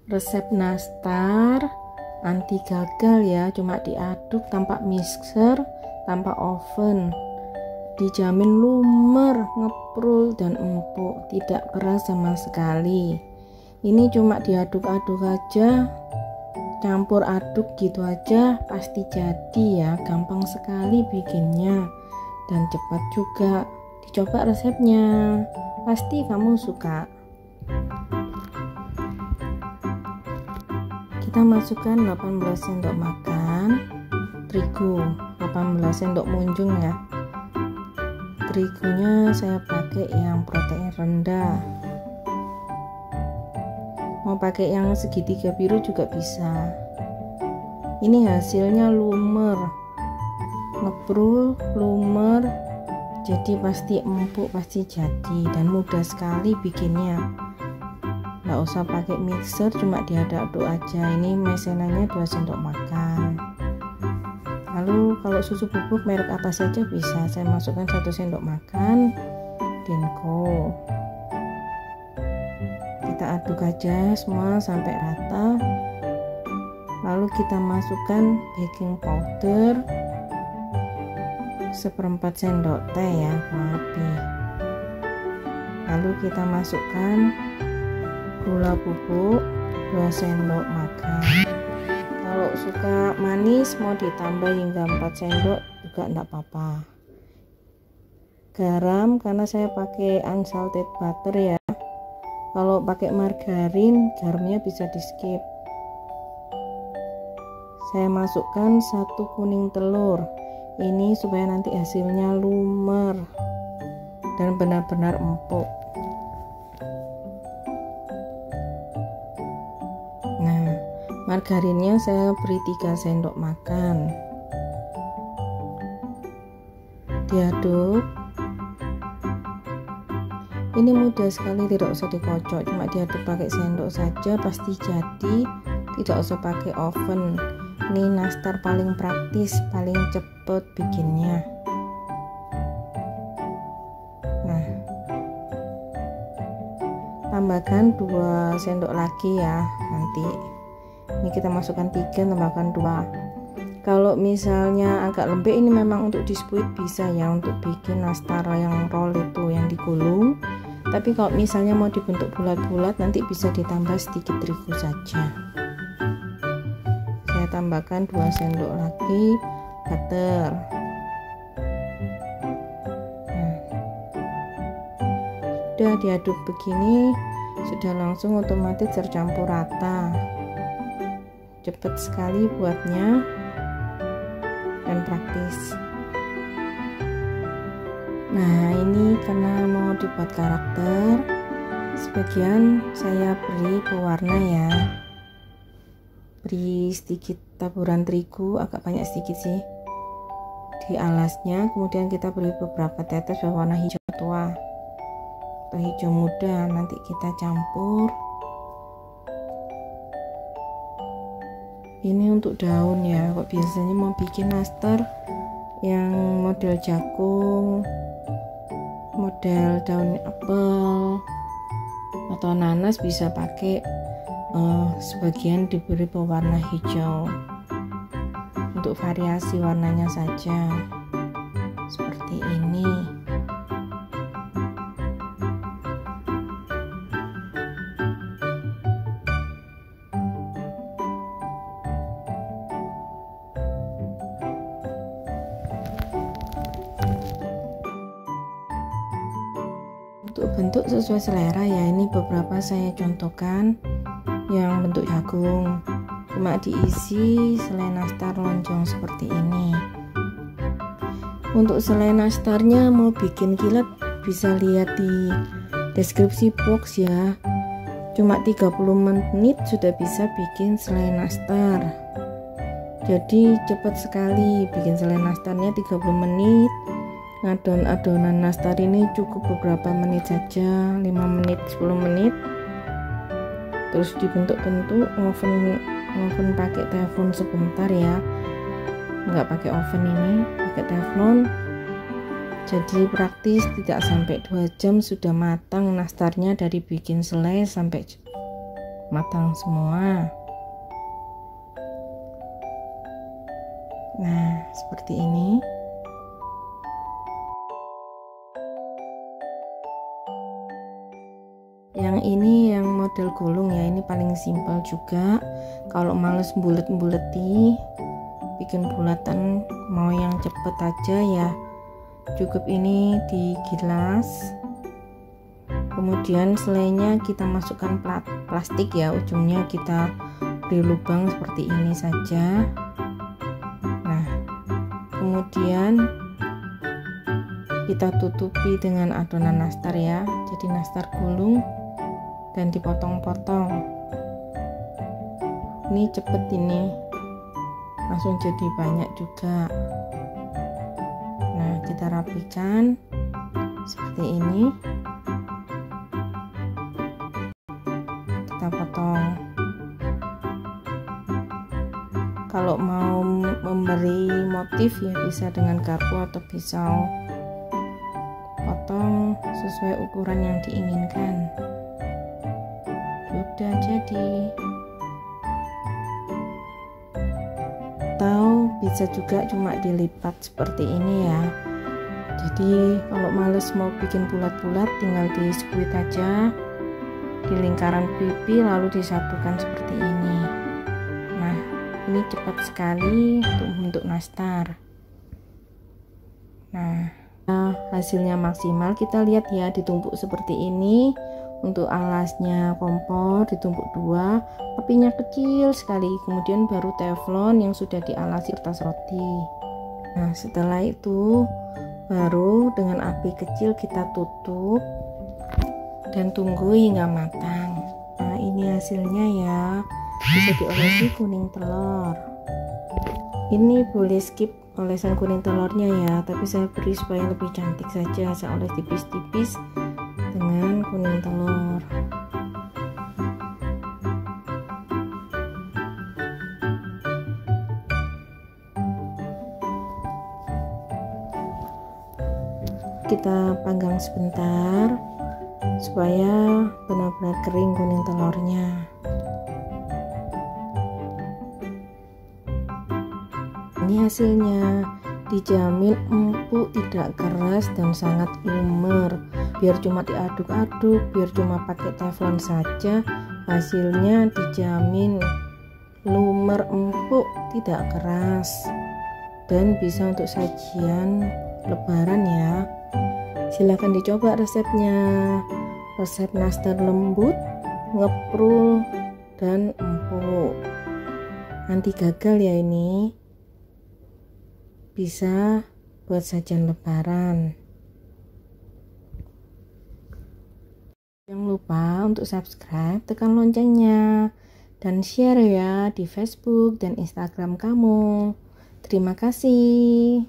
Resep nastar anti gagal ya, cuma diaduk tanpa mixer, tanpa oven. Dijamin lumer, ngeprul dan empuk, tidak keras sama sekali. Ini cuma diaduk-aduk aja, campur aduk gitu aja pasti jadi ya. Gampang sekali bikinnya dan cepat juga. Dicoba resepnya, pasti kamu suka. Kita masukkan 18 sendok makan terigu, 18 sendok munjung ya. Terigunya saya pakai yang protein rendah. Mau pakai yang segitiga biru juga bisa. Ini hasilnya lumer, ngeprul, lumer, jadi pasti empuk, pasti jadi dan mudah sekali bikinnya. Nggak usah pakai mixer, cuma diaduk-aduk aja. Ini maizenanya 2 sendok makan. Lalu kalau susu bubuk merek apa saja bisa. Saya masukkan 1 sendok makan Denko. Kita aduk aja semua sampai rata. Lalu kita masukkan baking powder 1/4 sendok teh ya, kurang lebih. Lalu kita masukkan gula bubuk 2 sendok makan. Kalau suka manis mau ditambah hingga 4 sendok juga enggak apa-apa. Garam karena saya pakai unsalted butter ya. Kalau pakai margarin garamnya bisa di skip. Saya masukkan 1 kuning telur. Ini supaya nanti hasilnya lumer dan benar-benar empuk. Nah, margarinnya saya beri 3 sendok makan. Diaduk. Ini mudah sekali, tidak usah dikocok, cuma diaduk pakai sendok saja pasti jadi, tidak usah pakai oven. Ini nastar paling praktis, paling cepet bikinnya. Nah, tambahkan 2 sendok lagi ya nanti. Ini kita masukkan 3, tambahkan 2. Kalau misalnya agak lembek, ini memang untuk biskuit bisa ya, untuk bikin nastar yang roll itu yang digulung. Tapi kalau misalnya mau dibentuk bulat-bulat nanti bisa ditambah sedikit terigu saja. Saya tambahkan 2 sendok lagi butter. Nah, sudah diaduk begini, sudah langsung otomatis tercampur rata. Cepat sekali buatnya dan praktis. Nah, ini karena mau dibuat karakter, sebagian saya beri pewarna ya. Beri sedikit taburan terigu, agak banyak sedikit sih, di alasnya. Kemudian kita beri beberapa tetes berwarna hijau tua atau hijau muda. Nanti kita campur. Ini untuk daun ya. Kok biasanya mau bikin nastar yang model jagung, model daun apel atau nanas, bisa pakai sebagian diberi pewarna hijau untuk variasi warnanya saja seperti ini. Untuk bentuk sesuai selera ya, ini beberapa saya contohkan yang bentuk jagung, cuma diisi selai nastar lonjong seperti ini. Untuk selai nastarnya mau bikin kilat bisa lihat di deskripsi box ya. Cuma 30 menit sudah bisa bikin selai nastar. Jadi cepat sekali bikin selai nastarnya, 30 menit. Adonan nastar ini cukup beberapa menit saja, 5 menit 10 menit. Terus dibentuk-bentuk, oven pakai teflon sebentar ya, nggak pakai oven, ini pakai teflon. Jadi praktis, tidak sampai 2 jam sudah matang nastarnya, dari bikin selai sampai matang semua. Nah, seperti ini. Yang ini yang model gulung ya, ini paling simpel juga. Kalau males bulet-buleti, bikin bulatan mau yang cepet aja ya, cukup ini digilas. Kemudian selainya kita masukkan plastik ya, ujungnya kita beri lubang seperti ini saja. Nah, kemudian kita tutupi dengan adonan nastar ya, jadi nastar gulung dan dipotong-potong. Ini cepet, ini langsung jadi banyak juga. Nah, kita rapikan seperti ini, kita potong. Kalau mau memberi motif ya bisa dengan garpu atau pisau, potong sesuai ukuran yang diinginkan. Sudah jadi. Atau bisa juga cuma dilipat seperti ini ya. Jadi kalau males mau bikin bulat-bulat, tinggal di squeeze aja di lingkaran pipi lalu disatukan seperti ini. Nah, ini cepat sekali untuk membentuk nastar. Nah, hasilnya maksimal kita lihat ya, ditumpuk seperti ini. Untuk alasnya kompor ditumpuk dua, apinya kecil sekali, kemudian baru teflon yang sudah dialasi kertas roti. Nah, setelah itu baru dengan api kecil kita tutup dan tunggu hingga matang. Nah, ini hasilnya ya, bisa diolesi kuning telur. Ini boleh skip olesan kuning telurnya ya, tapi saya beri supaya lebih cantik saja, saya oles tipis-tipis dengan kuning telur. Kita panggang sebentar supaya benar-benar kering kuning telurnya. Ini hasilnya, dijamin empuk, tidak keras dan sangat lumer. Biar cuma diaduk-aduk, biar cuma pakai teflon saja, hasilnya dijamin lumer, empuk, tidak keras, dan bisa untuk sajian lebaran ya. Silahkan dicoba resepnya. Resep nastar lembut, ngeprul, dan empuk. Anti gagal ya ini. Bisa buat sajian lebaran. Jangan lupa untuk subscribe, tekan loncengnya, dan share ya di Facebook dan Instagram kamu. Terima kasih.